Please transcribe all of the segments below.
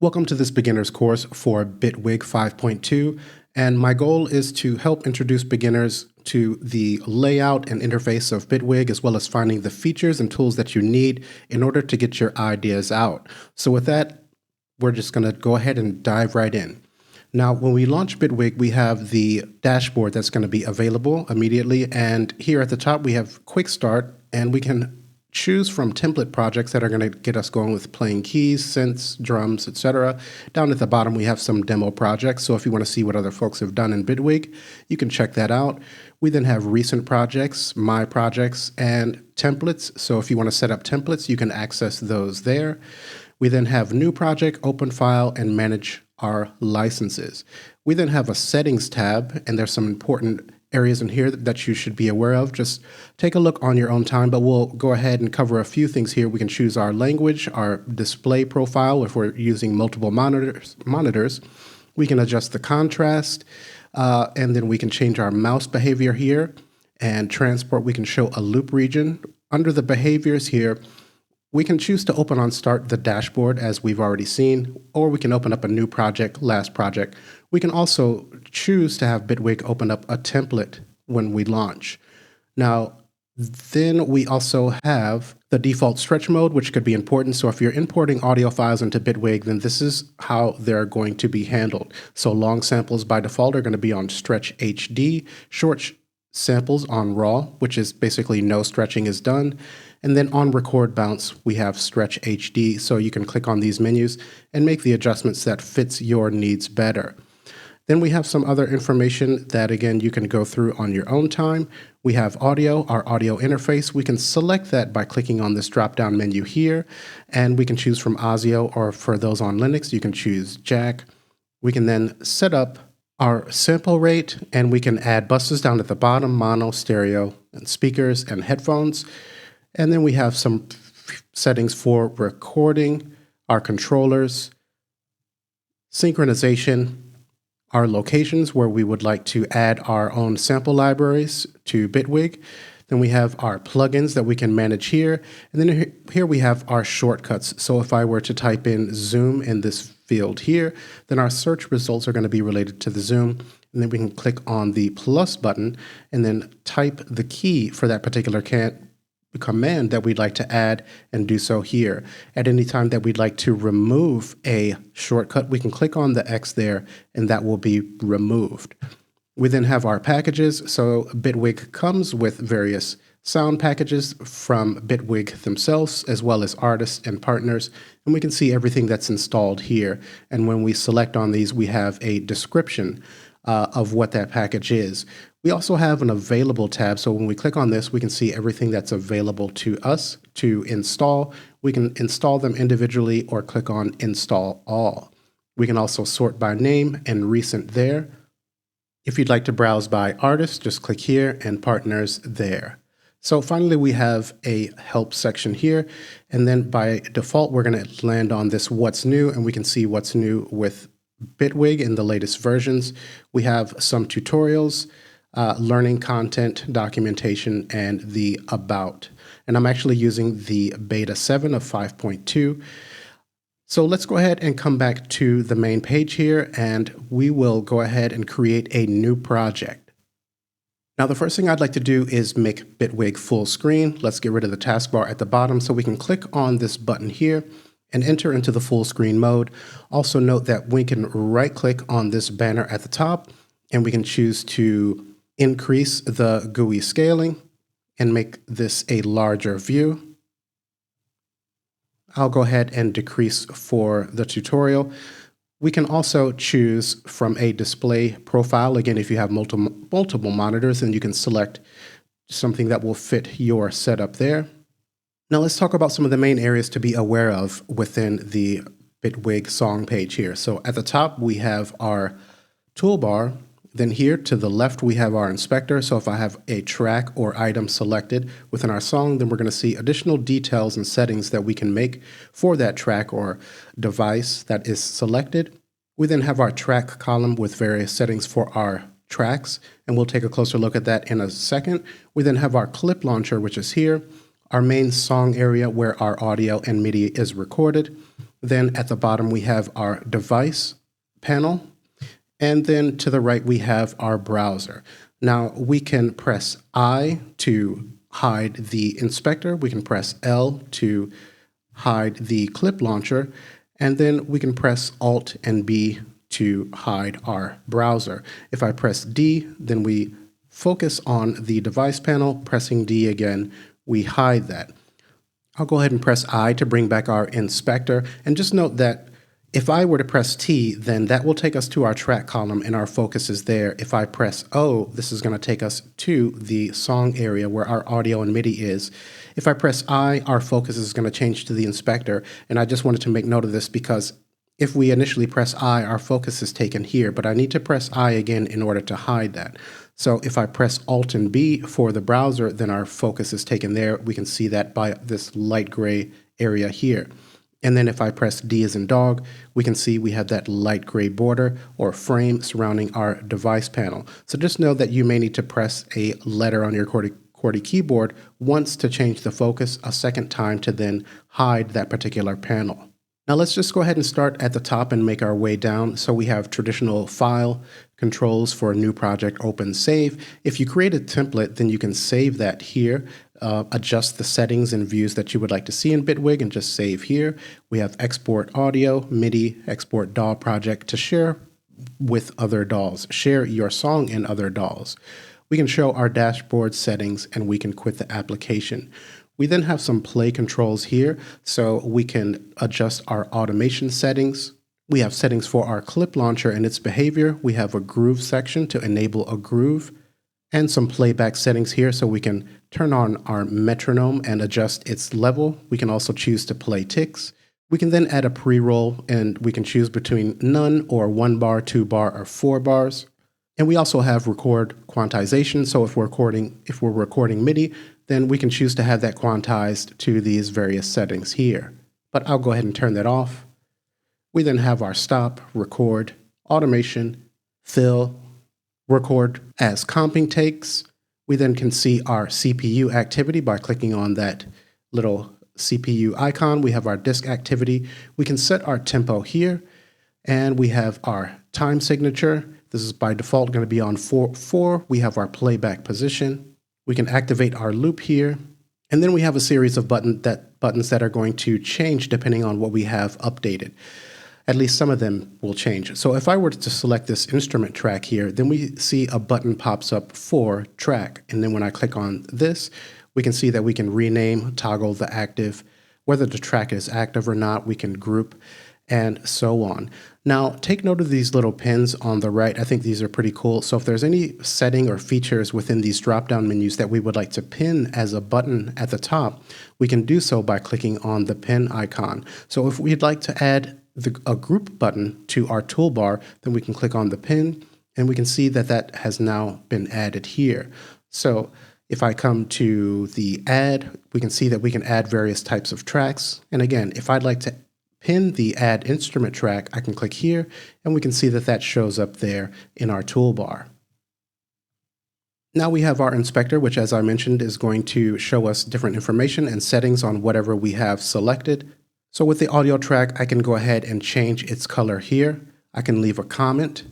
Welcome to this beginner's course for Bitwig 5.2, and my goal is to help introduce beginners to the layout and interface of Bitwig, as well as finding the features and tools that you need in order to get your ideas out. So with that, we're just going to go ahead and dive right in. Now, when we launch Bitwig, we have the dashboard that's going to be available immediately, and here at the top we have Quick Start, and we can choose from template projects that are going to get us going with playing keys, synths, drums, etc. Down at the bottom, we have some demo projects. So if you want to see what other folks have done in Bitwig, you can check that out. We then have recent projects, my projects, and templates. So if you want to set up templates, you can access those there. We then have new project, open file, and manage our licenses. We then have a settings tab, and there's some important areas in here that you should be aware of. Just take a look on your own time, but we'll go ahead and cover a few things here. We can choose our language, our display profile if we're using multiple monitors. We can adjust the contrast, and then we can change our mouse behavior here. And transport, we can show a loop region. Under the behaviors here, we can choose to open on start the dashboard as we've already seen, or we can open up a new project, last project. We can also choose to have Bitwig open up a template when we launch. Now, then we also have the default stretch mode, which could be important. So if you're importing audio files into Bitwig, then this is how they're going to be handled. So long samples by default are going to be on stretch HD, short samples on raw, which is basically no stretching is done. And then on record bounce, we have stretch HD. So you can click on these menus and make the adjustments that fits your needs better. Then we have some other information that, again, you can go through on your own time. We have audio, our audio interface. We can select that by clicking on this drop-down menu here, and we can choose from ASIO, or for those on Linux, you can choose Jack. We can then set up our sample rate, and we can add buses down at the bottom, mono, stereo, and speakers and headphones. And then we have some settings for recording, our controllers, synchronization, our locations where we would like to add our own sample libraries to Bitwig. Then we have our plugins that we can manage here. And then here we have our shortcuts. So if I were to type in Zoom in this field here, then our search results are going to be related to the Zoom. And then we can click on the plus button and then type the key for that particular command that we'd like to add, and do so here. At any time that we'd like to remove a shortcut, we can click on the X there and that will be removed. We then have our packages. So Bitwig comes with various sound packages from Bitwig themselves, as well as artists and partners, and we can see everything that's installed here. And when we select on these, we have a description of what that package is. We also have an available tab, so when we click on this, we can see everything that's available to us to install. We can install them individually or click on Install All. We can also sort by name and recent there. If you'd like to browse by artist, just click here, and partners there. So finally, we have a help section here, and then by default, we're going to land on this what's new, and we can see what's new with Bitwig in the latest versions. We have some tutorials, learning content, documentation, and the about. And I'm actually using the beta 7 of 5.2. So let's go ahead and come back to the main page here, and we will go ahead and create a new project. Now, the first thing I'd like to do is make Bitwig full screen. Let's get rid of the taskbar at the bottom so we can click on this button here and enter into the full screen mode. Also note that we can right click on this banner at the top, and we can choose to increase the GUI scaling and make this a larger view. I'll go ahead and decrease for the tutorial. We can also choose from a display profile. Again, if you have multiple monitors, then you can select something that will fit your setup there. Now let's talk about some of the main areas to be aware of within the Bitwig song page here. So at the top, we have our toolbar. Then here to the left, we have our inspector. So if I have a track or item selected within our song, then we're going to see additional details and settings that we can make for that track or device that is selected. We then have our track column with various settings for our tracks, and we'll take a closer look at that in a second. We then have our clip launcher, which is here, our main song area where our audio and Midi is recorded. Then at the bottom, we have our device panel. And then to the right, we have our browser. Now we can press I to hide the inspector. We can press L to hide the clip launcher. And then we can press Alt and B to hide our browser. If I press D, then we focus on the device panel. Pressing D again, we hide that. I'll go ahead and press I to bring back our inspector. And just note that if I were to press T, then that will take us to our track column and our focus is there. If I press O, this is going to take us to the song area where our audio and MIDI is. If I press I, our focus is going to change to the inspector. And I just wanted to make note of this because if we initially press I, our focus is taken here, but I need to press I again in order to hide that. So if I press Alt and B for the browser, then our focus is taken there. We can see that by this light gray area here. And then if I press D as in dog, we can see we have that light gray border or frame surrounding our device panel. So just know that you may need to press a letter on your QWERTY keyboard once to change the focus, a second time to then hide that particular panel. Now let's just go ahead and start at the top and make our way down. So we have traditional file controls for a new project, open, save. If you create a template, then you can save that here. Adjust the settings and views that you would like to see in Bitwig and just save here. We have export audio, MIDI, export DAW project to share with other DAWs. Share your song in other DAWs. We can show our dashboard settings and we can quit the application. We then have some play controls here, so we can adjust our automation settings. We have settings for our clip launcher and its behavior. We have a groove section to enable a groove and some playback settings here so we can turn on our metronome and adjust its level. We can also choose to play ticks. We can then add a pre-roll and we can choose between none or 1 bar, 2 bar, or 4 bars. And we also have record quantization. So if we're recording MIDI, then we can choose to have that quantized to these various settings here. But I'll go ahead and turn that off. We then have our stop, record, automation, fill, record as comping takes. We then can see our CPU activity by clicking on that little CPU icon. We have our disk activity. We can set our tempo here, and we have our time signature. This is by default going to be on 4/4. We have our playback position. We can activate our loop here. And then we have a series of buttons that are going to change depending on what we have updated. At least some of them will change. So if I were to select this instrument track here, then we see a button pops up for track. And then when I click on this, we can see that we can rename, toggle the active, whether the track is active or not, we can group, and so on. Now, take note of these little pins on the right. I think these are pretty cool. So if there's any setting or features within these drop-down menus that we would like to pin as a button at the top, we can do so by clicking on the pin icon. So if we'd like to add a group button to our toolbar, then we can click on the pin, and we can see that that has now been added here. So if I come to the add, we can see that we can add various types of tracks. And again, if I'd like to pin the add instrument track, I can click here and we can see that that shows up there in our toolbar. Now we have our inspector, which as I mentioned is going to show us different information and settings on whatever we have selected. So with the audio track, I can go ahead and change its color here. I can leave a comment.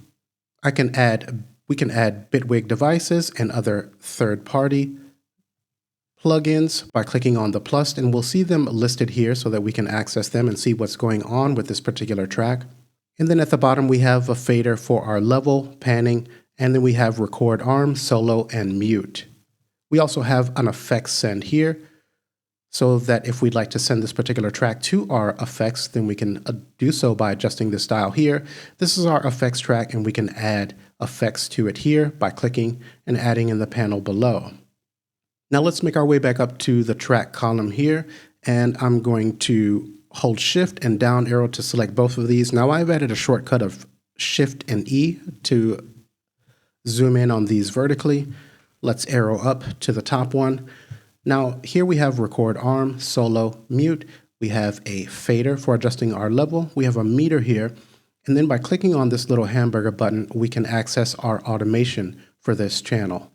We can add Bitwig devices and other third-party plugins by clicking on the plus, and we'll see them listed here so that we can access them and see what's going on with this particular track. And then at the bottom, we have a fader for our level, panning, and then we have record arm, solo, and mute. We also have an effects send here, so that if we'd like to send this particular track to our effects, then we can do so by adjusting this dial here. This is our effects track, and we can add effects to it here by clicking and adding in the panel below. Now let's make our way back up to the track column here, and I'm going to hold Shift and down arrow to select both of these. Now I've added a shortcut of Shift and E to zoom in on these vertically. Let's arrow up to the top one. Now here we have record arm, solo, mute. We have a fader for adjusting our level. We have a meter here. And then by clicking on this little hamburger button, we can access our automation for this channel.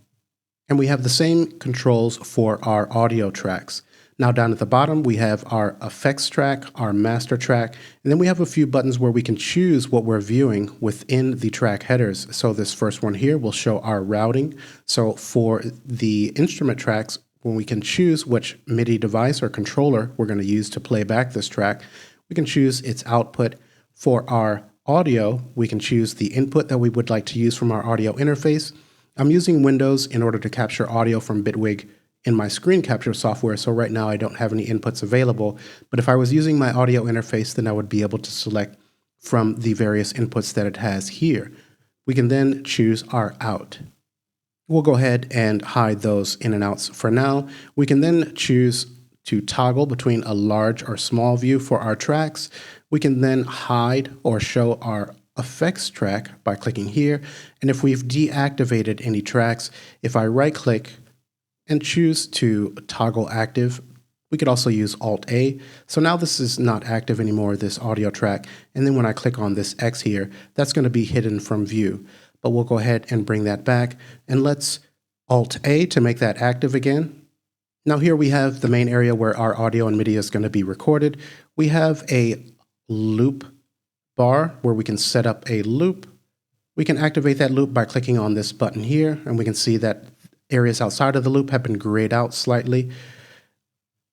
And we have the same controls for our audio tracks. Now down at the bottom, we have our effects track, our master track, and then we have a few buttons where we can choose what we're viewing within the track headers. So this first one here will show our routing. So for the instrument tracks, when we can choose which MIDI device or controller we're going to use to play back this track, we can choose its output. For our audio, we can choose the input that we would like to use from our audio interface. I'm using Windows in order to capture audio from Bitwig in my screen capture software, so right now I don't have any inputs available, but if I was using my audio interface, then I would be able to select from the various inputs that it has here. We can then choose our out. We'll go ahead and hide those in and outs for now. We can then choose to toggle between a large or small view for our tracks. We can then hide or show our effects track by clicking here, and if we've deactivated any tracks, if I right click and choose to toggle active, we could also use Alt-A. So now this is not active anymore, this audio track. And then when I click on this X here, that's going to be hidden from view. But we'll go ahead and bring that back. And let's Alt-A to make that active again. Now here we have the main area where our audio and MIDI is going to be recorded. We have a loop bar where we can set up a loop. We can activate that loop by clicking on this button here, and we can see that areas outside of the loop have been grayed out slightly.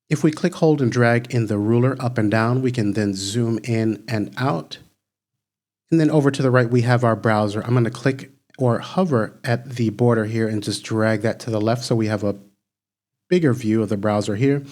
If we click, hold, and drag in the ruler up and down, we can then zoom in and out. And then over to the right, we have our browser. I'm going to click or hover at the border here and just drag that to the left so we have a bigger view of the browser here.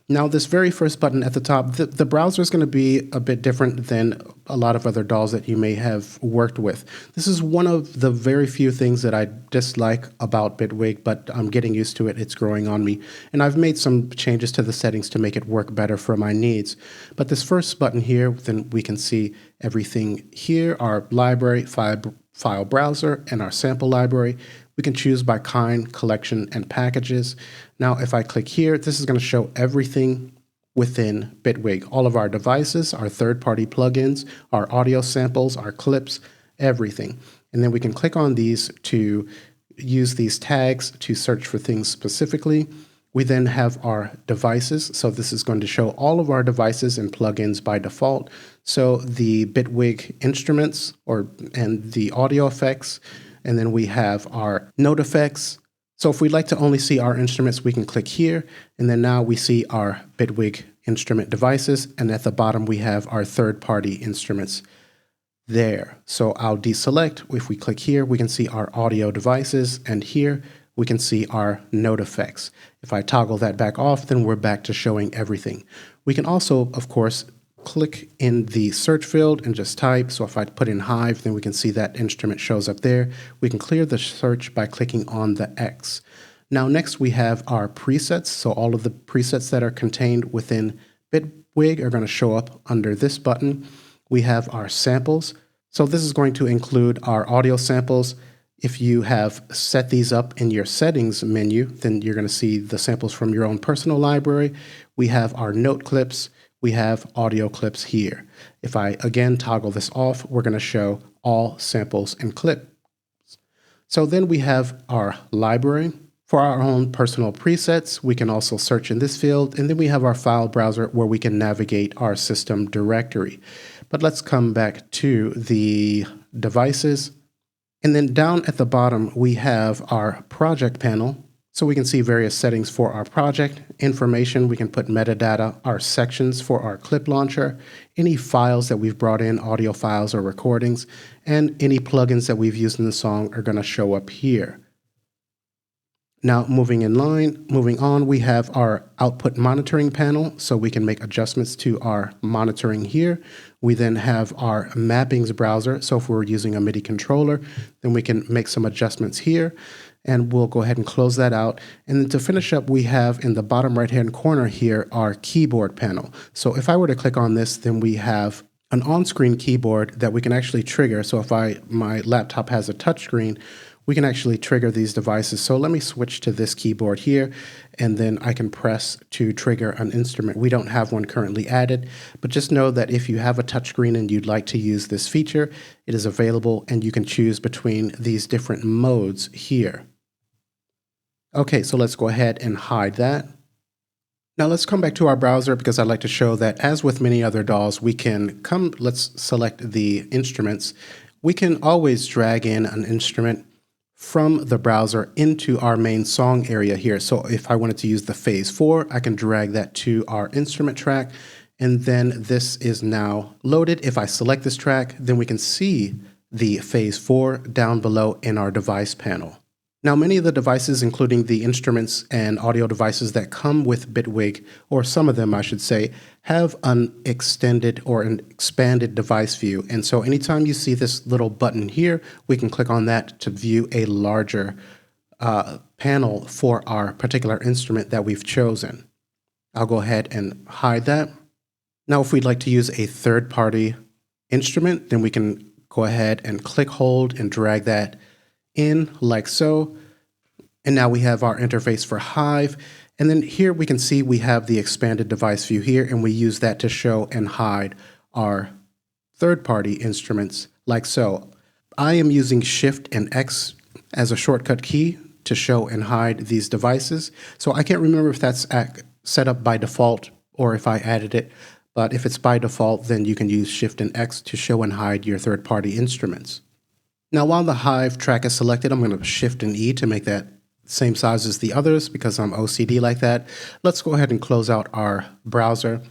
Now this very first button at the top, the browser is going to be a bit different than a lot of other DAWs that you may have worked with. This is one of the very few things that I dislike about Bitwig, but I'm getting used to it. It's growing on me. And I've made some changes to the settings to make it work better for my needs. But this first button here, then we can see everything here, our library, file browser, and our sample library. We can choose by kind, collection, and packages. Now, if I click here, this is going to show everything within Bitwig. All of our devices, our third-party plugins, our audio samples, our clips, everything. And then we can click on these to use these tags to search for things specifically. We then have our devices. So this is going to show all of our devices and plugins by default. So the Bitwig instruments and the audio effects. And then we have our note effects. So if we'd like to only see our instruments, we can click here. And then now we see our Bitwig instrument devices. And at the bottom, we have our third-party instruments there. So I'll deselect. If we click here, we can see our audio devices. And here, we can see our note effects. If I toggle that back off, then we're back to showing everything. We can also, of course, click in the search field and just type. So if I put in Hive, then we can see that instrument shows up there. We can clear the search by clicking on the X. Now next we have our presets. So all of the presets that are contained within Bitwig are going to show up under this button. We have our samples. So this is going to include our audio samples. If you have set these up in your settings menu, then you're going to see the samples from your own personal library. We have our note clips. We have audio clips here. If I again toggle this off, we're going to show all samples and clips. So then we have our library. For our own personal presets, we can also search in this field, and then we have our file browser where we can navigate our system directory. But let's come back to the devices. And then down at the bottom, we have our project panel. So we can see various settings for our project, information, we can put metadata, our sections for our clip launcher, any files that we've brought in, audio files or recordings, and any plugins that we've used in the song are going to show up here. Now moving on, we have our output monitoring panel, so we can make adjustments to our monitoring here. We then have our mappings browser, so if we're using a MIDI controller, then we can make some adjustments here. And we'll go ahead and close that out. And then to finish up, we have in the bottom right-hand corner here, our keyboard panel. So if I were to click on this, then we have an on-screen keyboard that we can actually trigger. So if my laptop has a touchscreen, we can actually trigger these devices. So let me switch to this keyboard here, and then I can press to trigger an instrument. We don't have one currently added, but just know that if you have a touchscreen and you'd like to use this feature, it is available, and you can choose between these different modes here. Okay, so let's go ahead and hide that. Now let's come back to our browser because I'd like to show that as with many other DAWs, let's select the instruments. We can always drag in an instrument from the browser into our main song area here. So if I wanted to use the phase 4, I can drag that to our instrument track, and then this is now loaded. If I select this track, then we can see the phase 4 down below in our device panel. Now, many of the devices, including the instruments and audio devices that come with Bitwig, or some of them I should say, have an extended or an expanded device view. And so anytime you see this little button here, we can click on that to view a larger panel for our particular instrument that we've chosen. I'll go ahead and hide that. Now, if we'd like to use a third-party instrument, then we can go ahead and click, hold, and drag that in like so. And now we have our interface for Hive. And then here we can see we have the expanded device view here, and we use that to show and hide our third-party instruments like so. I am using Shift and X as a shortcut key to show and hide these devices. So I can't remember if that's set up by default or if I added it. But if it's by default, then you can use Shift and X to show and hide your third-party instruments. Now, while the Hive track is selected, I'm going to Shift and E to make that same size as the others because I'm OCD like that. Let's go ahead and close out our browser.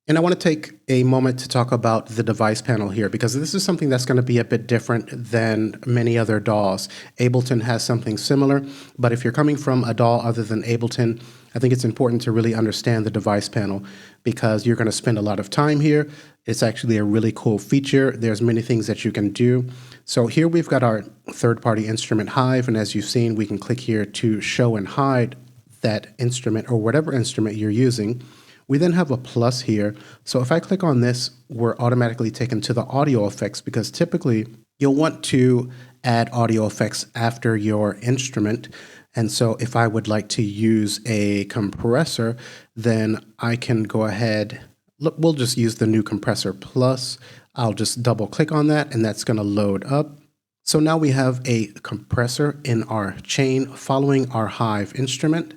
And I want to take a moment to talk about the device panel here because this is something that's going to be a bit different than many other DAWs. Ableton has something similar, but if you're coming from a DAW other than Ableton, I think it's important to really understand the device panel because you're going to spend a lot of time here. It's actually a really cool feature. There's many things that you can do. So here we've got our third-party instrument Hive, and as you've seen, we can click here to show and hide that instrument or whatever instrument you're using. We then have a plus here. So if I click on this, we're automatically taken to the audio effects because typically you'll want to add audio effects after your instrument. And so if I would like to use a compressor, then I can go ahead. Look, we'll just use the new compressor plus. I'll just double click on that and that's going to load up. So now we have a compressor in our chain following our Hive instrument.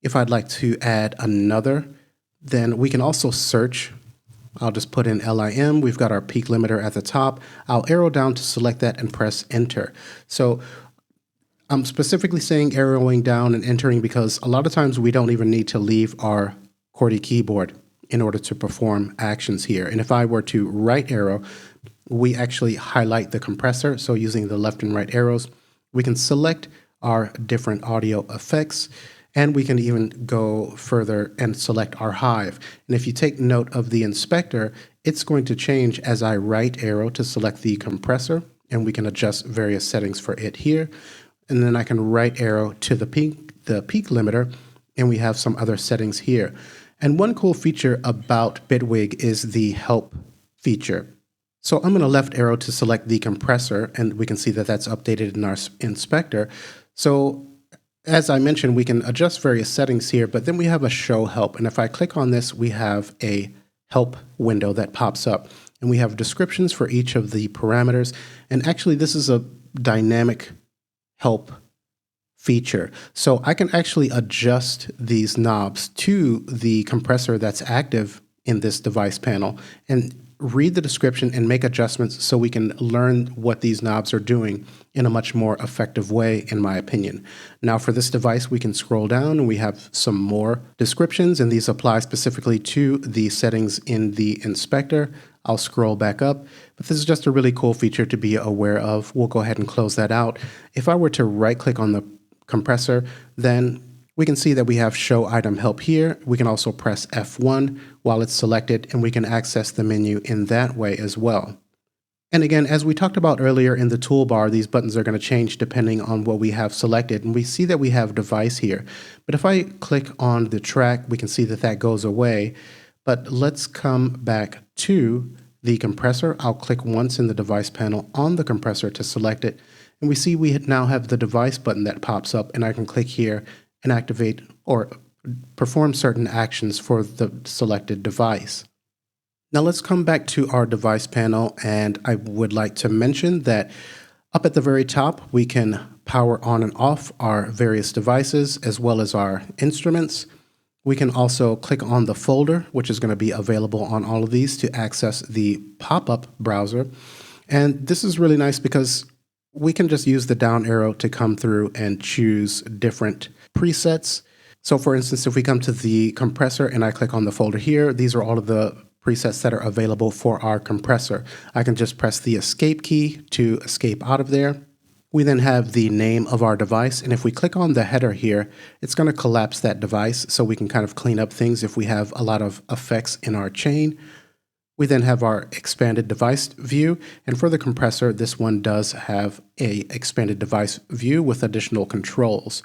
If I'd like to add another, then we can also search. I'll just put in LIM. We've got our peak limiter at the top. I'll arrow down to select that and press enter. So I'm specifically saying arrowing down and entering because a lot of times we don't even need to leave our QWERTY keyboard in order to perform actions here. And if I were to right arrow, we actually highlight the compressor. So using the left and right arrows, we can select our different audio effects. And we can even go further and select our Hive. And if you take note of the inspector, it's going to change as I right arrow to select the compressor, and we can adjust various settings for it here. And then I can right arrow to the peak limiter, and we have some other settings here. And one cool feature about Bitwig is the help feature. So I'm going to left arrow to select the compressor, and we can see that that's updated in our inspector. So as I mentioned, we can adjust various settings here, but then we have a show help. And if I click on this, we have a help window that pops up. And we have descriptions for each of the parameters. And actually, this is a dynamic help feature. So I can actually adjust these knobs to the compressor that's active in this device panel and read the description and make adjustments so we can learn what these knobs are doing in a much more effective way, in my opinion. Now for this device, we can scroll down and we have some more descriptions, and these apply specifically to the settings in the inspector. I'll scroll back up, but this is just a really cool feature to be aware of. We'll go ahead and close that out. If I were to right click on the compressor, then we can see that we have show item help here. We can also press F1 while it's selected, and we can access the menu in that way as well. And again, as we talked about earlier in the toolbar, these buttons are going to change depending on what we have selected. And we see that we have device here. But if I click on the track, we can see that that goes away. But let's come back to the compressor. I'll click once in the device panel on the compressor to select it. And we see we now have the device button that pops up, and I can click here and activate or perform certain actions for the selected device. Now let's come back to our device panel, and I would like to mention that up at the very top, we can power on and off our various devices as well as our instruments. We can also click on the folder, which is going to be available on all of these, to access the pop-up browser. And this is really nice because we can just use the down arrow to come through and choose different presets. So for instance, if we come to the compressor and I click on the folder here, these are all of the presets that are available for our compressor. I can just press the escape key to escape out of there. We then have the name of our device, and if we click on the header here, it's going to collapse that device so we can kind of clean up things if we have a lot of effects in our chain. We then have our expanded device view, and for the compressor, this one does have a expanded device view with additional controls.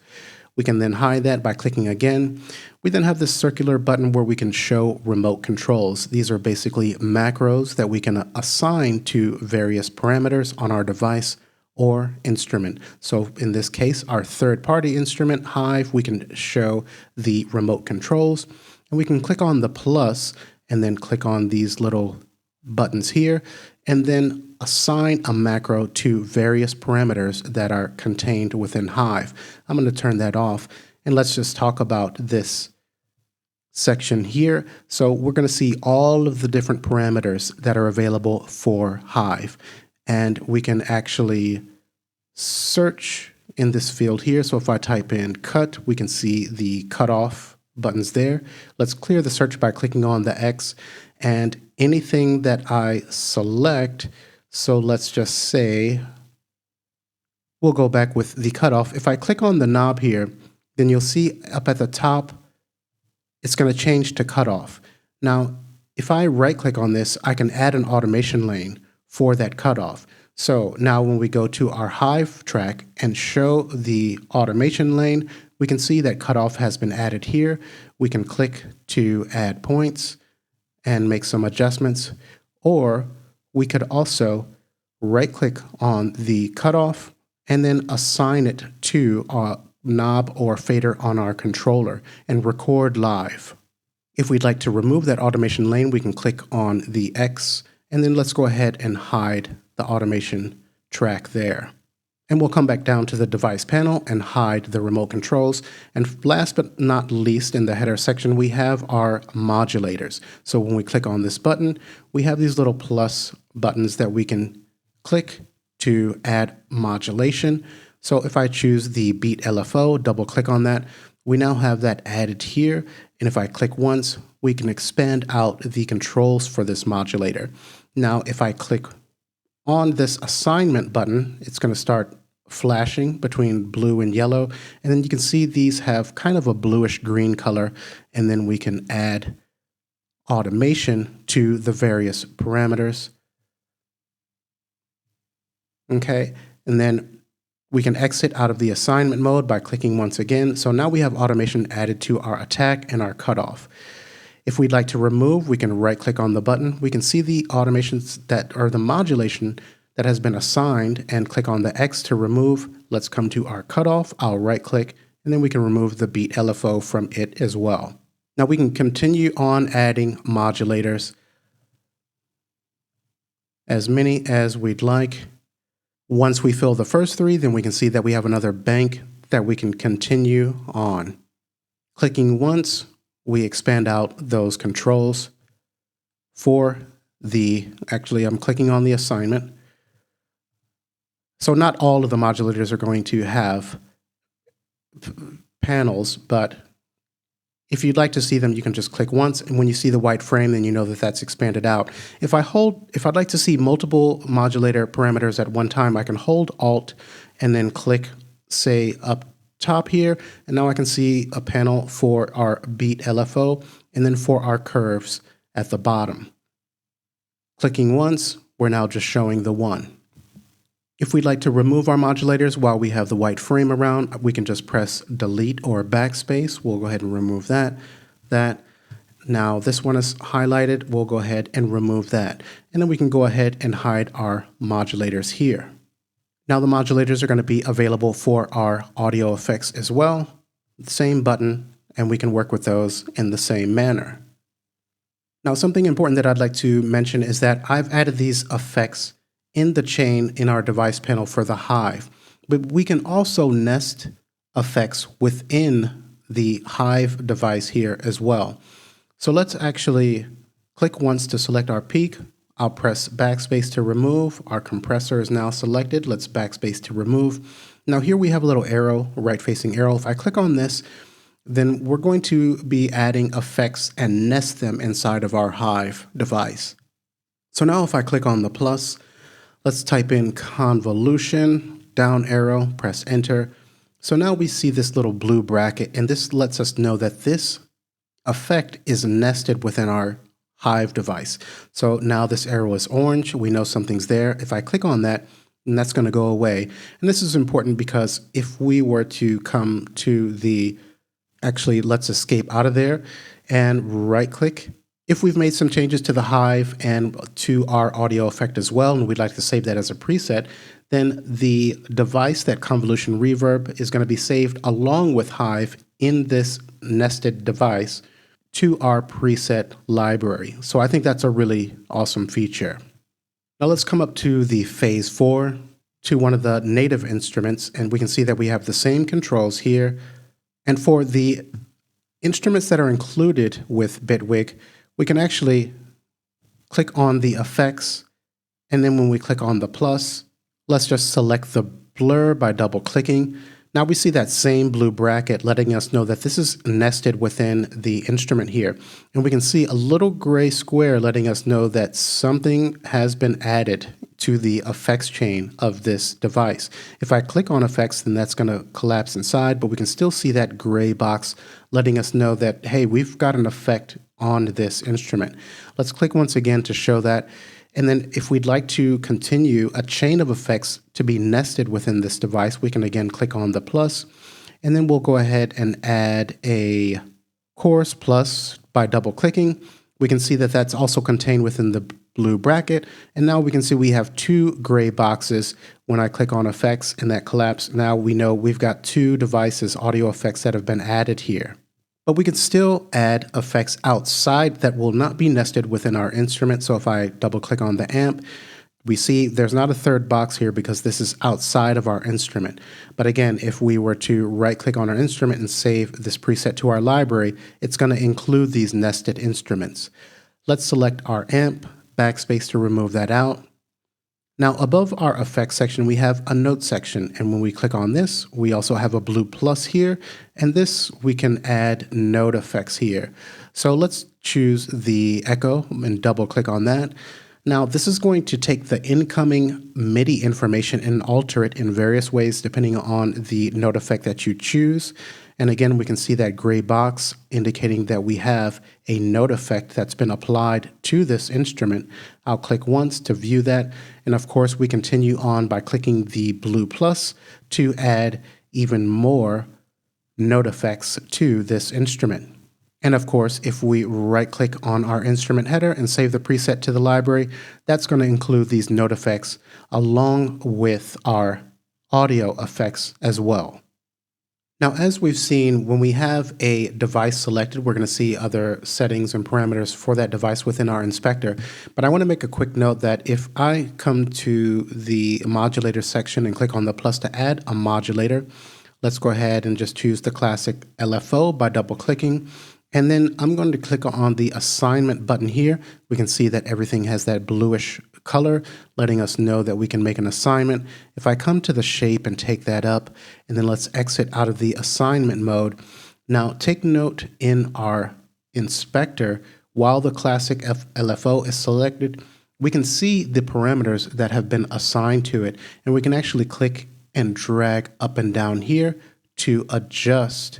We can then hide that by clicking again. We then have this circular button where we can show remote controls. These are basically macros that we can assign to various parameters on our device or instrument. So in this case, our third-party instrument, Hive, we can show the remote controls, and we can click on the plus and then click on these little buttons here, and then assign a macro to various parameters that are contained within Hive. I'm going to turn that off, and let's just talk about this section here. So we're going to see all of the different parameters that are available for Hive, and we can actually search in this field here. So if I type in cut, we can see the cutoff buttons there. Let's clear the search by clicking on the X, and anything that I select, so let's just say we'll go back with the cutoff. If I click on the knob here, then you'll see up at the top, it's going to change to cutoff. Now, if I right click on this, I can add an automation lane for that cutoff. So now when we go to our Hive track and show the automation lane, we can see that cutoff has been added here. We can click to add points and make some adjustments, or we could also right click on the cutoff and then assign it to a knob or fader on our controller and record live. If we'd like to remove that automation lane, we can click on the X, and then let's go ahead and hide the automation track there. And we'll come back down to the device panel and hide the remote controls. And last but not least, in the header section, we have our modulators. So when we click on this button, we have these little plus buttons that we can click to add modulation. So if I choose the beat LFO, double click on that, we now have that added here. And if I click once, we can expand out the controls for this modulator. Now, if I click on this assignment button, it's going to start flashing between blue and yellow, and then you can see these have kind of a bluish green color, and then we can add automation to the various parameters. Okay, and then we can exit out of the assignment mode by clicking once again. So now we have automation added to our attack and our cutoff. If we'd like to remove, we can right click on the button. We can see the automations that are the modulation that has been assigned and click on the X to remove. Let's come to our cutoff. I'll right click, and then we can remove the beat LFO from it as well. Now we can continue on adding modulators, as many as we'd like. Once we fill the first three, then we can see that we have another bank that we can continue on. Clicking once, we expand out those controls for actually I'm clicking on the assignment. So not all of the modulators are going to have panels, but if you'd like to see them, you can just click once, and when you see the white frame, then you know that that's expanded out. If I'd like to see multiple modulator parameters at one time, I can hold Alt and then click, say, up top here, and now I can see a panel for our beat LFO and then for our curves at the bottom. Clicking once, we're now just showing the one. If we'd like to remove our modulators while we have the white frame around, we can just press delete or backspace. We'll go ahead and remove that. Now this one is highlighted, we'll go ahead and remove that. And then we can go ahead and hide our modulators here. Now the modulators are going to be available for our audio effects as well. Same button, and we can work with those in the same manner. Now something important that I'd like to mention is that I've added these effects in the chain in our device panel for the Hive, but we can also nest effects within the Hive device here as well. So let's actually click once to select our peak. I'll press backspace to remove. Our compressor is now selected. Let's backspace to remove. Now here we have a little arrow, right facing arrow. If I click on this, then we're going to be adding effects and nest them inside of our Hive device. So now if I click on the plus, let's type in convolution, down arrow, press enter. So now we see this little blue bracket, and this lets us know that this effect is nested within our Hive device. So now this arrow is orange. We know something's there. If I click on that, and that's going to go away. And this is important because if we were to come to the, actually let's escape out of there and right click. If we've made some changes to the Hive and to our audio effect as well, and we'd like to save that as a preset, then the device, that convolution reverb, is going to be saved along with Hive in this nested device to our preset library. So I think that's a really awesome feature. Now let's come up to the phase 4, to one of the native instruments, and we can see that we have the same controls here. And for the instruments that are included with Bitwig, we can actually click on the effects, and then when we click on the plus, let's just select the blur by double clicking. Now we see that same blue bracket letting us know that this is nested within the instrument here. And we can see a little gray square letting us know that something has been added to the effects chain of this device. If I click on effects, then that's going to collapse inside, but we can still see that gray box letting us know that, hey, we've got an effect on this instrument. Let's click once again to show that. And then if we'd like to continue a chain of effects to be nested within this device, we can again click on the plus, and then we'll go ahead and add a chorus plus by double clicking. We can see that that's also contained within the blue bracket. And now we can see we have two gray boxes when I click on effects and that collapse. Now we know we've got two devices, audio effects, that have been added here. But we can still add effects outside that will not be nested within our instrument. So if I double click on the amp, we see there's not a third box here because this is outside of our instrument. But again, if we were to right click on our instrument and save this preset to our library, it's going to include these nested instruments. Let's select our amp, backspace to remove that out. Now above our effects section, we have a note section, and when we click on this, we also have a blue plus here, and this we can add note effects here. So let's choose the echo and double click on that. Now this is going to take the incoming Midi information and alter it in various ways depending on the note effect that you choose. And again, we can see that gray box indicating that we have a note effect that's been applied to this instrument. I'll click once to view that. And of course, we continue on by clicking the blue plus to add even more note effects to this instrument. And of course, if we right click on our instrument header and save the preset to the library, that's going to include these note effects along with our audio effects as well. Now, as we've seen, when we have a device selected, we're going to see other settings and parameters for that device within our inspector. But I want to make a quick note that if I come to the modulator section and click on the plus to add a modulator, let's go ahead and just choose the classic LFO by double clicking. And then I'm going to click on the assignment button here. We can see that everything has that bluish color, letting us know that we can make an assignment. If I come to the shape and take that up, and then let's exit out of the assignment mode. Now take note in our inspector, while the classic LFO is selected, we can see the parameters that have been assigned to it. And we can actually click and drag up and down here to adjust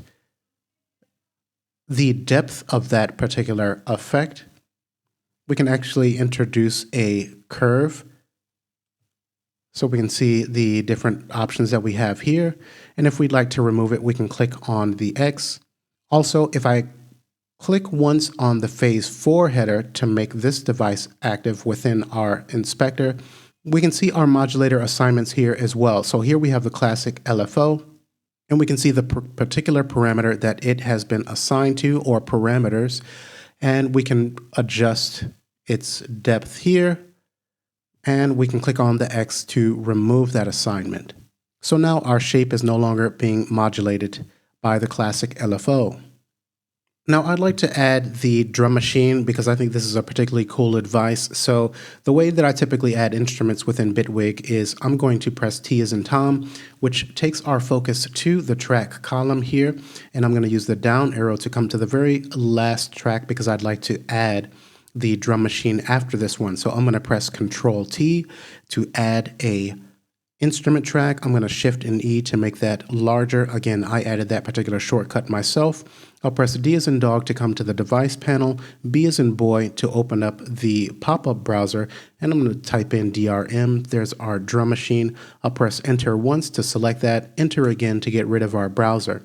the depth of that particular effect. We can actually introduce a curve so we can see the different options that we have here. And if we'd like to remove it, we can click on the X. Also, if I click once on the phase 4 header to make this device active within our inspector, we can see our modulator assignments here as well. So here we have the classic LFO, and we can see the particular parameter that it has been assigned to, or parameters, and we can adjust its depth here, and we can click on the X to remove that assignment. So now our shape is no longer being modulated by the classic LFO. Now I'd like to add the drum machine because I think this is a particularly cool device. So the way that I typically add instruments within Bitwig is I'm going to press T as in Tom, which takes our focus to the track column here. And I'm going to use the down arrow to come to the very last track because I'd like to add the drum machine after this one. So I'm going to press Control T to add a instrument track. I'm going to Shift and E to make that larger. Again, I added that particular shortcut myself. I'll press D as in dog to come to the device panel, B as in boy to open up the pop-up browser, and I'm going to type in DRM. There's our drum machine. I'll press enter once to select that, enter again to get rid of our browser.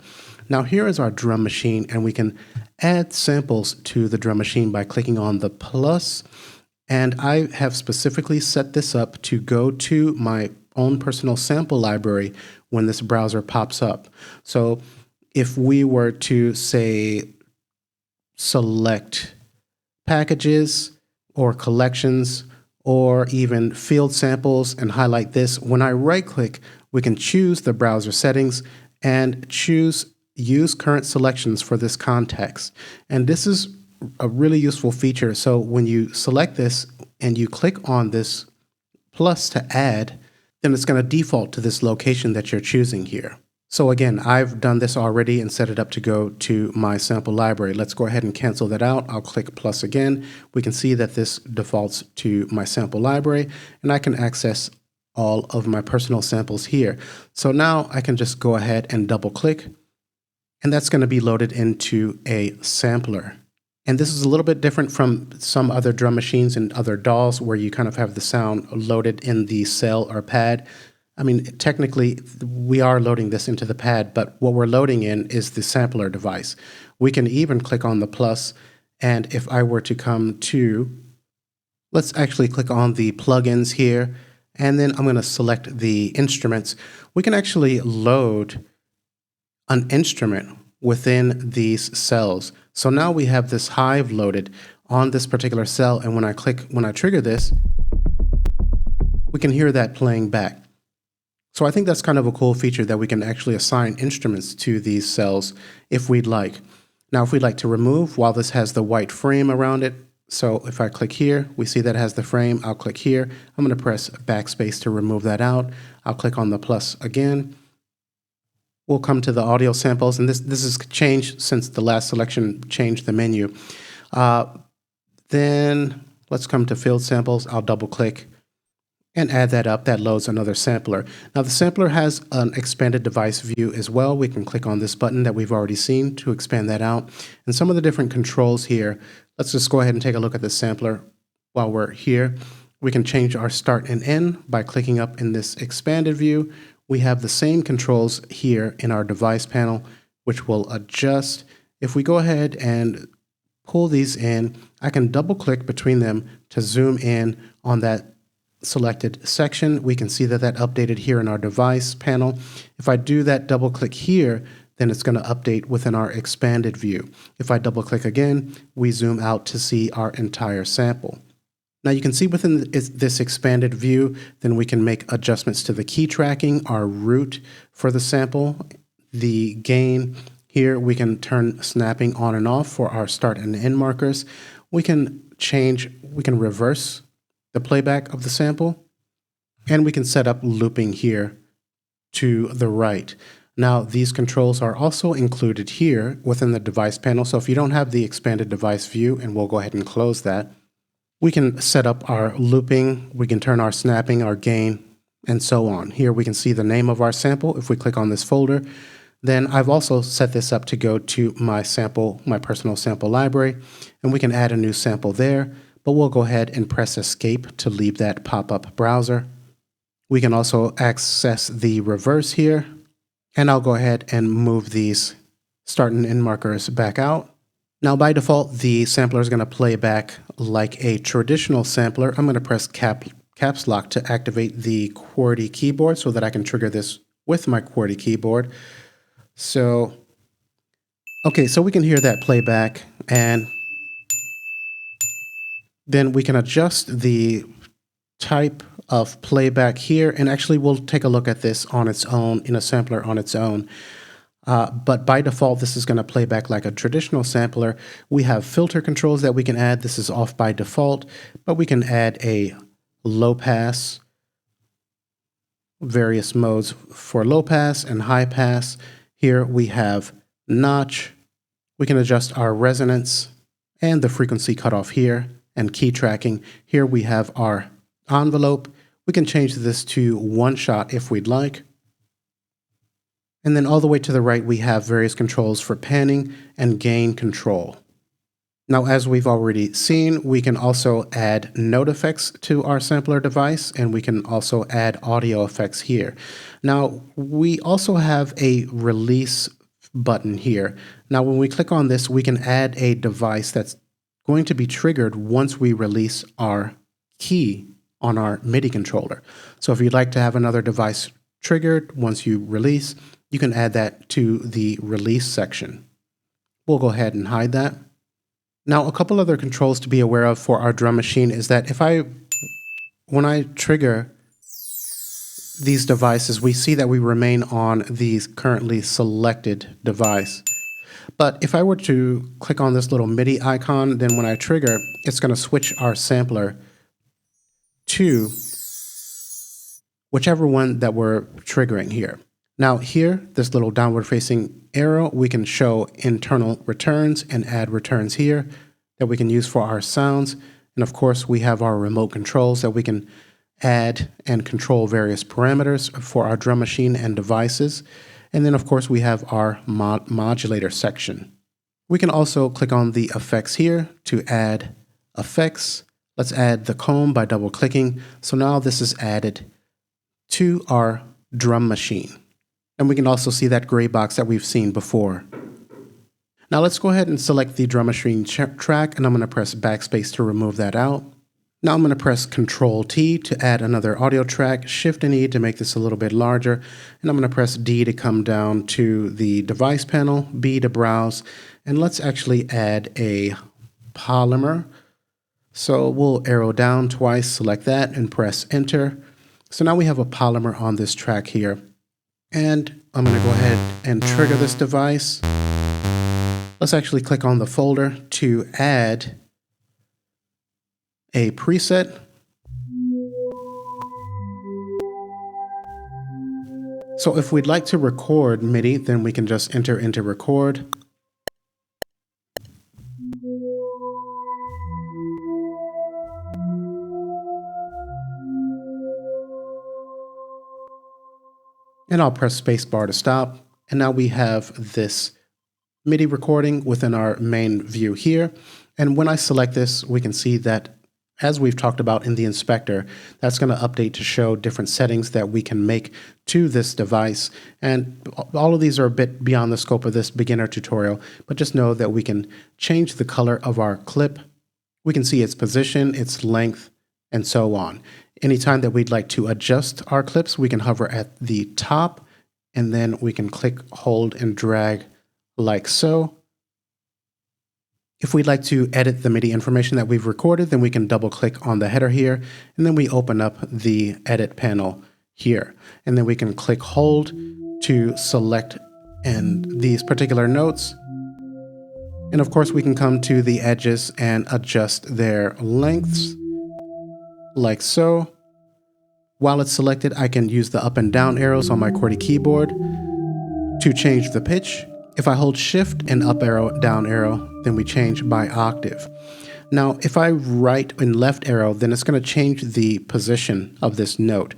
Now here is our drum machine, and we can add samples to the drum machine by clicking on the plus. And I have specifically set this up to go to my own personal sample library when this browser pops up. So if we were to say select packages or collections or even field samples and highlight this, when I right click, we can choose the browser settings and choose use current selections for this context. And this is a really useful feature. So when you select this and you click on this plus to add, then it's going to default to this location that you're choosing here. So again, I've done this already and set it up to go to my sample library. Let's go ahead and cancel that out. I'll click plus again. We can see that this defaults to my sample library, and I can access all of my personal samples here. So now I can just go ahead and double click, and that's going to be loaded into a sampler. And this is a little bit different from some other drum machines and other DAWs where you kind of have the sound loaded in the cell or pad. I mean, technically, we are loading this into the pad, but what we're loading in is the sampler device. We can even click on the plus, and if I were to come to, let's actually click on the plugins here, and then I'm going to select the instruments. We can actually load an instrument within these cells. So now we have this hive loaded on this particular cell, and when I trigger this, we can hear that playing back. So I think that's kind of a cool feature that we can actually assign instruments to these cells if we'd like. Now, if we'd like to remove, while this has the white frame around it, so if I click here, we see that it has the frame. I'll click here. I'm going to press backspace to remove that out. I'll click on the plus again. We'll come to the audio samples, and this has changed since the last selection changed the menu. Then let's come to field samples. I'll double click and add that up. That loads another sampler. Now the sampler has an expanded device view as well. We can click on this button that we've already seen to expand that out. And some of the different controls here, let's just go ahead and take a look at the sampler while we're here. We can change our start and end by clicking up in this expanded view. We have the same controls here in our device panel, which will adjust. If we go ahead and pull these in, I can double click between them to zoom in on that selected section. We can see that updated here in our device panel. If I do that double click here, then it's going to update within our expanded view. If I double click again, we zoom out to see our entire sample. Now you can see within this expanded view, then we can make adjustments to the key tracking, our root for the sample, the gain. Here we can turn snapping on and off for our start and end markers. We can reverse the playback of the sample, and we can set up looping here to the right. Now these controls are also included here within the device panel. So if you don't have the expanded device view, and we'll go ahead and close that, we can set up our looping, we can turn our snapping, our gain, and so on. Here we can see the name of our sample. If we click on this folder, then I've also set this up to go to my personal sample library, and we can add a new sample there, but we'll go ahead and press escape to leave that pop-up browser. We can also access the reverse here, and I'll go ahead and move these start and end markers back out. Now by default, the sampler is going to play back like a traditional sampler. I'm going to press caps lock to activate the QWERTY keyboard so that I can trigger this with my QWERTY keyboard. So we can hear that playback, and then we can adjust the type of playback here, and actually we'll take a look at this on its own, in a sampler on its own. But by default, this is going to play back like a traditional sampler. We have filter controls that we can add. This is off by default, but we can add a low pass, various modes for low pass and high pass. Here we have notch. We can adjust our resonance and the frequency cutoff here, and key tracking. Here we have our envelope. We can change this to one shot if we'd like. And then all the way to the right, we have various controls for panning and gain control. Now, as we've already seen, we can also add note effects to our sampler device, and we can also add audio effects here. Now, we also have a release button here. Now, when we click on this, we can add a device that's going to be triggered once we release our key on our MIDI controller. So if you'd like to have another device triggered once you release, you can add that to the release section. We'll go ahead and hide that. Now, a couple other controls to be aware of for our drum machine is that when I trigger these devices, we see that we remain on the currently selected device. But if I were to click on this little MIDI icon, then when I trigger, it's going to switch our sampler to whichever one that we're triggering here. Now here, this little downward facing arrow, we can show internal returns and add returns here that we can use for our sounds. And of course, we have our remote controls that we can add and control various parameters for our drum machine and devices. And then of course, we have our modulator section. We can also click on the effects here to add effects. Let's add the comb by double clicking. So now this is added to our drum machine. And we can also see that gray box that we've seen before. Now let's go ahead and select the drum machine track, and I'm going to press backspace to remove that out. Now I'm going to press Control T to add another audio track, Shift and E to make this a little bit larger, and I'm going to press D to come down to the device panel, B to browse, and let's actually add a polymer. So we'll arrow down twice, select that, and press Enter. So now we have a polymer on this track here. And I'm going to go ahead and trigger this device. Let's actually click on the folder to add a preset. So if we'd like to record MIDI, then we can just enter into record. And I'll press spacebar to stop. And now we have this MIDI recording within our main view here. And when I select this, we can see that, as we've talked about in the inspector, that's going to update to show different settings that we can make to this device. And all of these are a bit beyond the scope of this beginner tutorial, but just know that we can change the color of our clip. We can see its position, its length, and so on. Anytime that we'd like to adjust our clips, we can hover at the top, and then we can click, hold, and drag like so. If we'd like to edit the MIDI information that we've recorded, then we can double click on the header here, and then we open up the edit panel here. And then we can click hold to select these particular notes. And of course, we can come to the edges and adjust their lengths like so. While it's selected, I can use the up and down arrows on my QWERTY keyboard to change the pitch. If I hold shift and up arrow, down arrow, then we change by octave. Now, if I right and left arrow, then it's going to change the position of this note.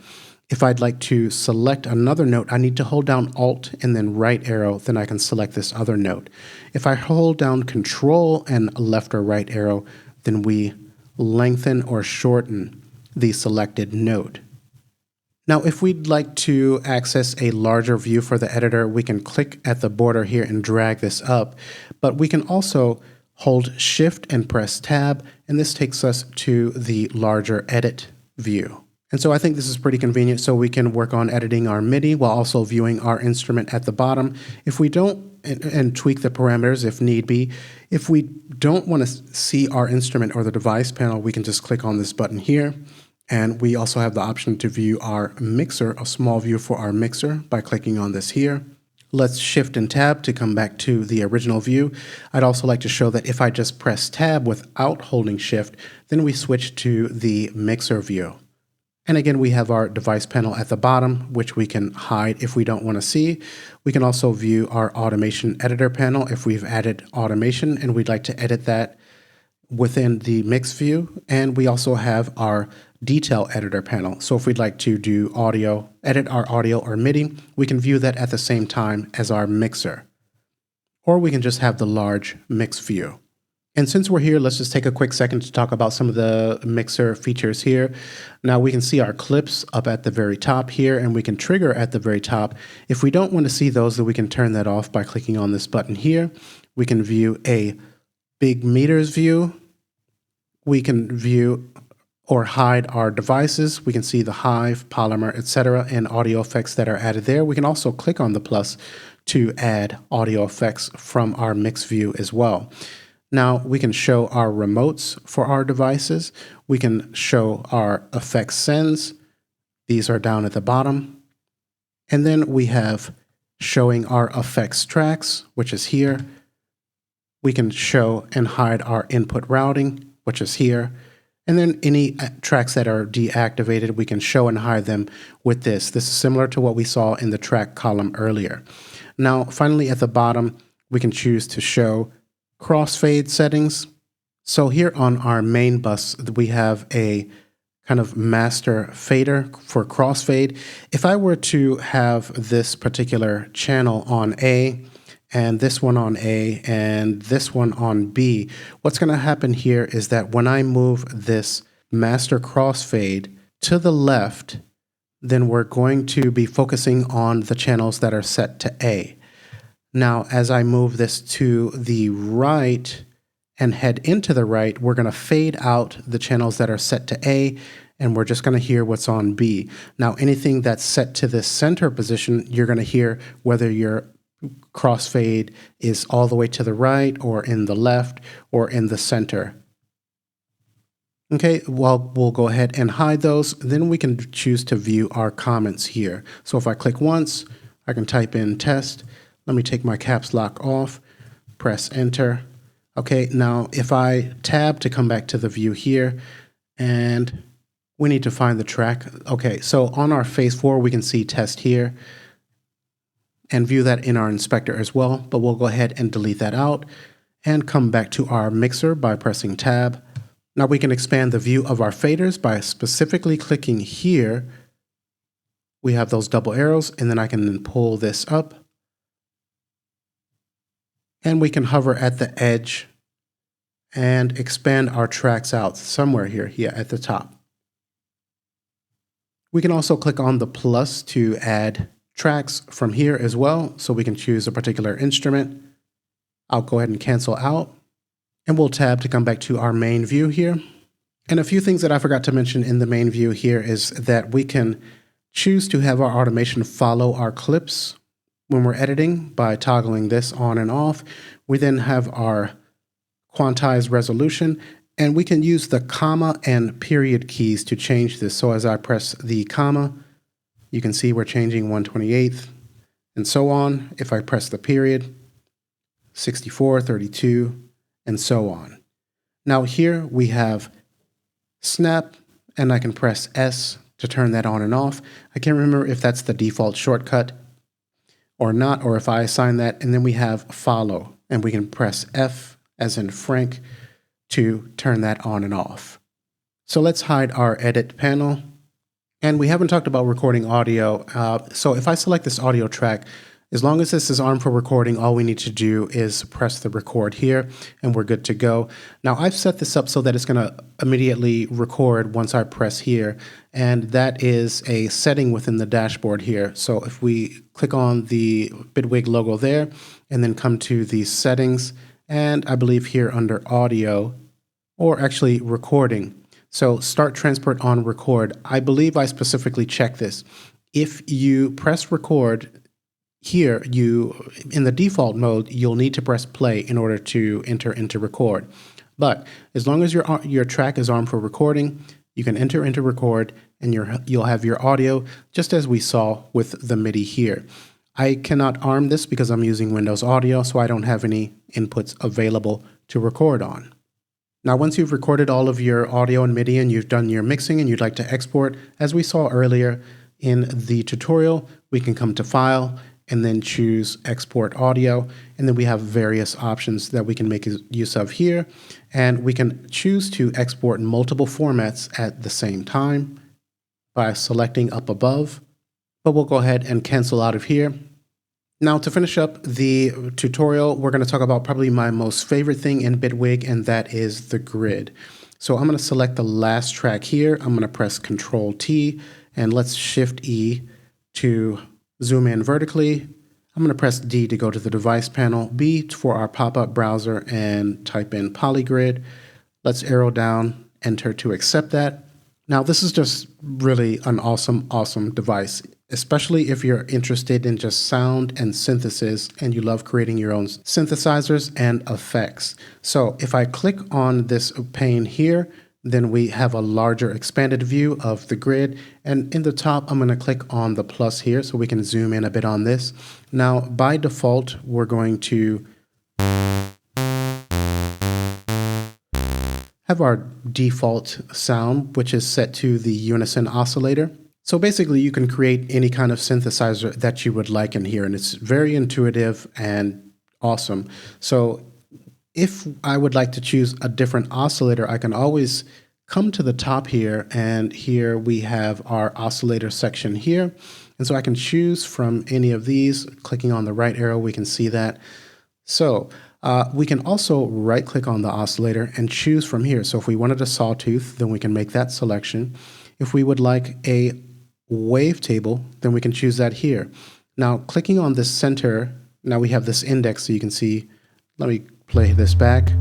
If I'd like to select another note, I need to hold down Alt and then right arrow, then I can select this other note. If I hold down Control and left or right arrow, then we lengthen or shorten the selected note. Now, if we'd like to access a larger view for the editor, we can click at the border here and drag this up, but we can also hold Shift and press Tab, and this takes us to the larger edit view. And so I think this is pretty convenient, so we can work on editing our MIDI while also viewing our instrument at the bottom. If we don't, and tweak the parameters if need be, if we don't want to see our instrument or the device panel, we can just click on this button here. And we also have the option to view our mixer, a small view for our mixer by clicking on this here. Let's Shift and Tab to come back to the original view. I'd also like to show that if I just press Tab without holding Shift, then we switch to the mixer view. And again, we have our device panel at the bottom, which we can hide if we don't want to see. We can also view our automation editor panel if we've added automation and we'd like to edit that within the mix view. And we also have our detail editor panel. So if we'd like to do audio, edit our audio or Midi, we can view that at the same time as our mixer. Or we can just have the large mix view. And since we're here, let's just take a quick second to talk about some of the mixer features here. Now we can see our clips up at the very top here, and we can trigger at the very top. If we don't want to see those, then we can turn that off by clicking on this button here. We can view a big meters view. We can view or hide our devices. We can see the Hive, Polymer, etc., and audio effects that are added there. We can also click on the plus to add audio effects from our mix view as well. Now we can show our remotes for our devices. We can show our effects sends. These are down at the bottom. And then we have showing our effects tracks, which is here. We can show and hide our input routing, which is here. And then any tracks that are deactivated, we can show and hide them with this. This is similar to what we saw in the track column earlier. Now, finally, at the bottom, we can choose to show crossfade settings. So here on our main bus, we have a kind of master fader for crossfade. If I were to have this particular channel on A, and this one on A, and this one on B, what's going to happen here is that when I move this master crossfade to the left, then we're going to be focusing on the channels that are set to A. Now, as I move this to the right and head into the right, we're going to fade out the channels that are set to A, and we're just going to hear what's on B. Now, anything that's set to the center position, you're going to hear whether your crossfade is all the way to the right or in the left or in the center. Okay, well, we'll go ahead and hide those. Then we can choose to view our comments here. So if I click once, I can type in test. Let me take my caps lock off, press enter. Okay, now if I tab to come back to the view here, and we need to find the track. Okay, so on our phase 4, we can see test here and view that in our inspector as well, but we'll go ahead and delete that out and come back to our mixer by pressing tab. Now we can expand the view of our faders by specifically clicking here. We have those double arrows, and then I can then pull this up. And we can hover at the edge and expand our tracks out somewhere here at the top. We can also click on the plus to add tracks from here as well, so we can choose a particular instrument. I'll go ahead and cancel out, and we'll tab to come back to our main view here. And a few things that I forgot to mention in the main view here is that we can choose to have our automation follow our clips when we're editing by toggling this on and off. We then have our quantized resolution, and we can use the comma and period keys to change this. So as I press the comma, you can see we're changing 1/28th and so on. If I press the period, 64, 32, and so on. Now here we have snap, and I can press S to turn that on and off. I can't remember if that's the default shortcut or not, or if I assign that. And then we have follow, and we can press F as in Frank to turn that on and off. So let's hide our edit panel. And we haven't talked about recording audio. So if I select this audio track, as long as this is on for recording, all we need to do is press the record here, and we're good to go. Now I've set this up so that it's going to immediately record once I press here, and that is a setting within the dashboard here. So if we click on the Bitwig logo there, and then come to the settings, and I believe here under audio, or actually recording. So start transport on record. I believe I specifically check this. If you press record, here, in the default mode, you'll need to press play in order to enter into record. But as long as your track is armed for recording, you can enter into record, and you'll have your audio just as we saw with the Midi here. I cannot arm this because I'm using Windows Audio, so I don't have any inputs available to record on. Now, once you've recorded all of your audio and MIDI and you've done your mixing and you'd like to export, as we saw earlier in the tutorial, we can come to File and then choose Export Audio. And then we have various options that we can make use of here. And we can choose to export multiple formats at the same time by selecting up above. But we'll go ahead and cancel out of here. Now, to finish up the tutorial, we're going to talk about probably my most favorite thing in Bitwig, and that is the grid. So I'm going to select the last track here. I'm going to press Control T, and let's Shift E to zoom in vertically. I'm going to press D to go to the device panel, B for our pop-up browser, and type in Polygrid. Let's arrow down, enter to accept that. Now, this is just really an awesome device, especially if you're interested in just sound and synthesis and you love creating your own synthesizers and effects. So if I click on this pane here, then we have a larger expanded view of the grid. And in the top, I'm going to click on the plus here so we can zoom in a bit on this. Now, by default, we're going to have our default sound, which is set to the unison oscillator. So basically, you can create any kind of synthesizer that you would like in here, and it's very intuitive and awesome. So if I would like to choose a different oscillator, I can always come to the top here, and here we have our oscillator section here. And so I can choose from any of these. Clicking on the right arrow, we can see that. So we can also right-click on the oscillator and choose from here. So if we wanted a sawtooth, then we can make that selection. If we would like a wavetable, then we can choose that here. Now, clicking on this center, now we have this index so you can see. Let me play this back.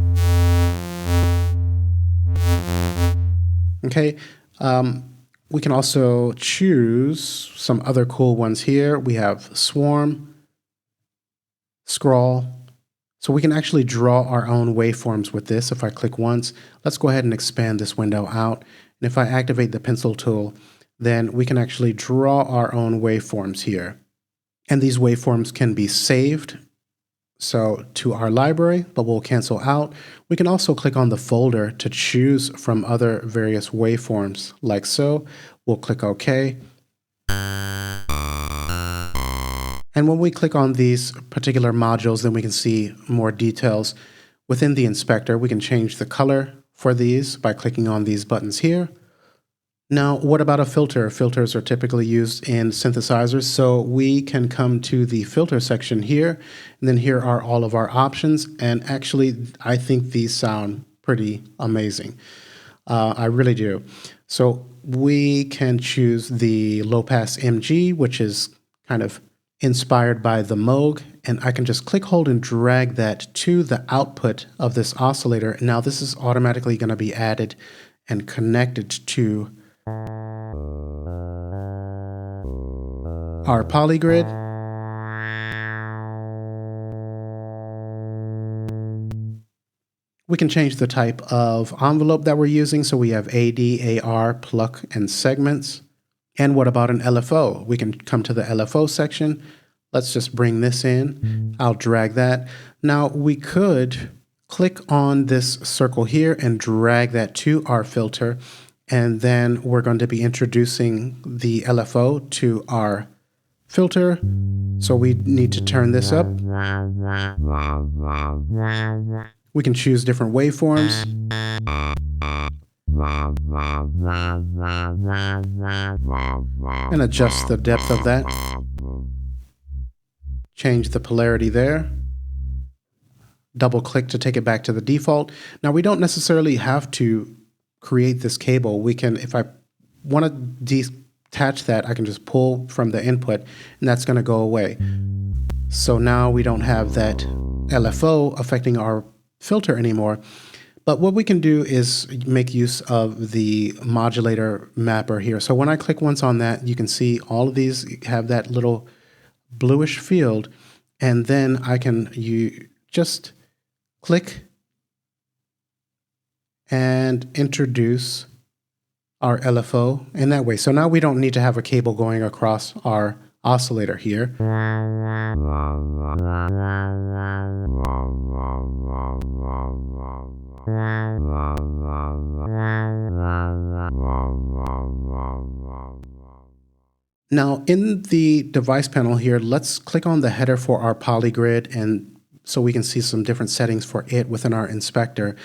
Okay, we can also choose some other cool ones here. We have swarm, scroll. So we can actually draw our own waveforms with this. If I click once, let's go ahead and expand this window out. And if I activate the pencil tool, then we can actually draw our own waveforms here. And these waveforms can be saved to our library, but we'll cancel out. We can also click on the folder to choose from other various waveforms, like so. We'll click OK. And when we click on these particular modules, then we can see more details. Within the inspector, we can change the color for these by clicking on these buttons here. Now, what about a filter? Filters are typically used in synthesizers, so we can come to the filter section here, and then here are all of our options, and actually, I think these sound pretty amazing. I really do. So we can choose the low-pass MG, which is kind of inspired by the Moog, and I can just click, hold, and drag that to the output of this oscillator. Now, this is automatically going to be added and connected to our polygrid. We can change the type of envelope that we're using. So we have AD, AR, pluck, and segments. And what about an LFO? We can come to the LFO section. Let's just bring this in. I'll drag that. Now we could click on this circle here and drag that to our filter. And then we're going to be introducing the LFO to our filter. So we need to turn this up. We can choose different waveforms. And adjust the depth of that. Change the polarity there. Double click to take it back to the default. Now we don't necessarily have to create this cable. We can, if I want to detach that, I can just pull from the input and that's going to go away. So now we don't have that LFO affecting our filter anymore. But what we can do is make use of the modulator mapper here. So when I click once on that, you can see all of these have that little bluish field, and then I can just click and introduce our LFO in that way. So now we don't need to have a cable going across our oscillator here. Now in the device panel here, let's click on the header for our polygrid, and so we can see some different settings for it within our inspector.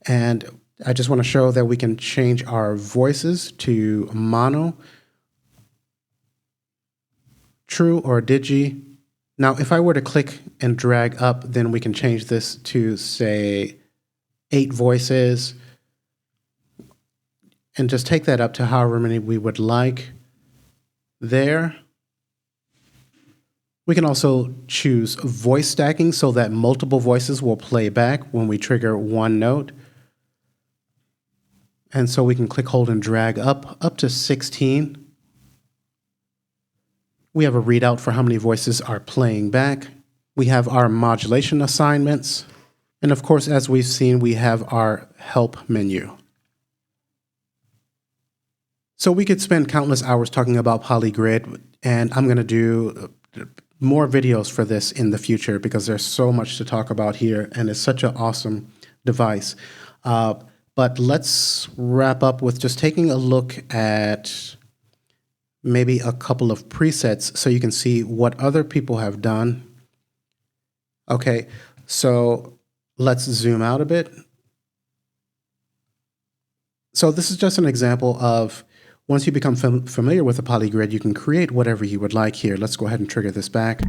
And I just want to show that we can change our voices to mono, true, or digi. Now if I were to click and drag up, then we can change this to say 8 voices and just take that up to however many we would like. There. We can also choose voice stacking so that multiple voices will play back when we trigger one note. And so we can click, hold, and drag up to 16. We have a readout for how many voices are playing back. We have our modulation assignments. And of course, as we've seen, we have our help menu. So we could spend countless hours talking about polygrid, and I'm going to do more videos for this in the future because there's so much to talk about here, and it's such an awesome device. But let's wrap up with just taking a look at maybe a couple of presets so you can see what other people have done. Okay, so let's zoom out a bit. So this is just an example of once you become familiar with a polygrid, you can create whatever you would like here. Let's go ahead and trigger this back.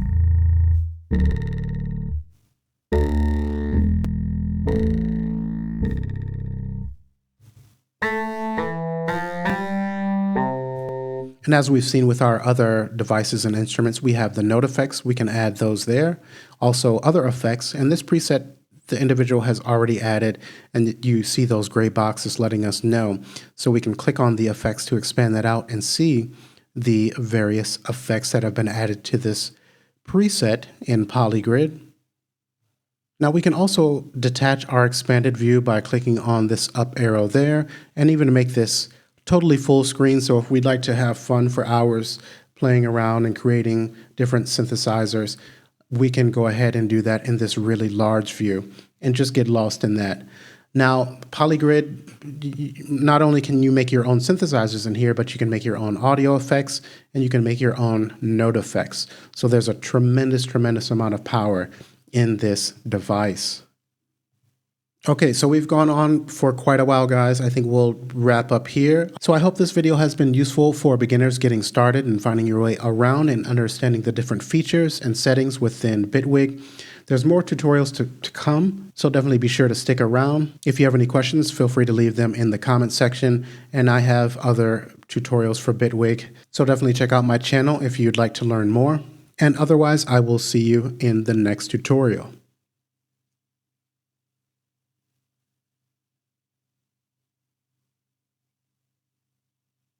And as we've seen with our other devices and instruments, we have the note effects. We can add those there. Also other effects. And this preset, the individual has already added, and you see those gray boxes letting us know. So we can click on the effects to expand that out and see the various effects that have been added to this preset in polygrid. Now we can also detach our expanded view by clicking on this up arrow there, and even make this totally full screen. So if we'd like to have fun for hours playing around and creating different synthesizers, we can go ahead and do that in this really large view and just get lost in that. Now, polygrid, not only can you make your own synthesizers in here, but you can make your own audio effects and you can make your own note effects. So there's a tremendous, tremendous amount of power in this device. Okay, so we've gone on for quite a while, guys. I think we'll wrap up here. So I hope this video has been useful for beginners getting started and finding your way around and understanding the different features and settings within Bitwig. There's more tutorials to come, so definitely be sure to stick around. If you have any questions, feel free to leave them in the comment section, and I have other tutorials for Bitwig, so definitely check out my channel if you'd like to learn more. And otherwise, I will see you in the next tutorial.